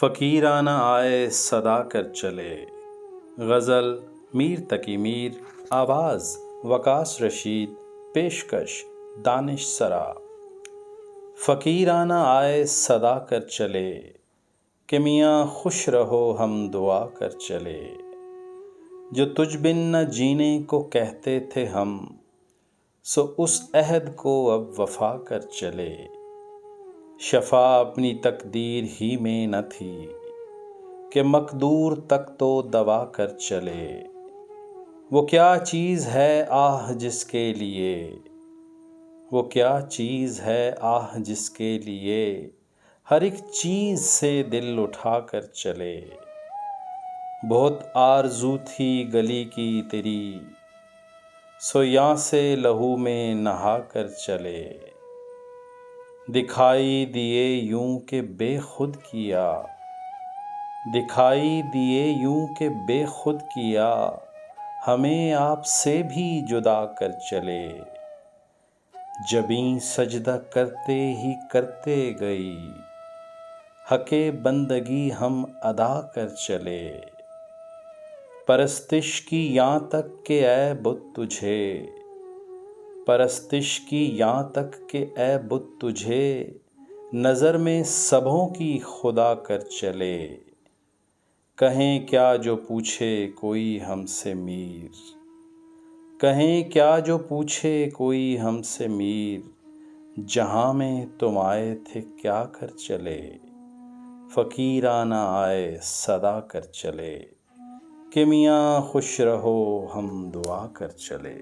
فقیرانہ آئے صدا کر چلے، غزل میر تقی میر، آواز وقاص رشید، پیشکش دانش سرا۔ فقیرانہ آئے صدا کر چلے، کہ میاں خوش رہو ہم دعا کر چلے۔ جو تجھ بن نہ جینے کو کہتے تھے ہم، سو اس عہد کو اب وفا کر چلے۔ شفا اپنی تقدیر ہی میں نہ تھی، کہ مقدور تک تو دوا کر چلے۔ وہ کیا چیز ہے آہ جس کے لیے، وہ کیا چیز ہے آہ جس کے لیے، ہر ایک چیز سے دل اٹھا کر چلے۔ بہت آرزو تھی گلی کی تیری، سو یاں سے لہو میں نہا کر چلے۔ دکھائی دیے یوں کہ بے خود کیا، دکھائی دیے یوں کہ بے خود کیا، ہمیں آپ سے بھی جدا کر چلے۔ جبیں سجدہ کرتے ہی کرتے گئی، حق بندگی ہم ادا کر چلے۔ پرستش کی یاں تک کہ اے بت تجھے، پرستش کی یاں تک کہ اے بت تجھے، نظر میں سبھوں کی خدا کر چلے۔ کہیں کیا جو پوچھے کوئی ہم سے میر، کہیں کیا جو پوچھے کوئی ہم سے میر، جہاں میں تم آئے تھے کیا کر چلے۔ فقیرانہ آئے صدا کر چلے، کہ میاں خوش رہو ہم دعا کر چلے۔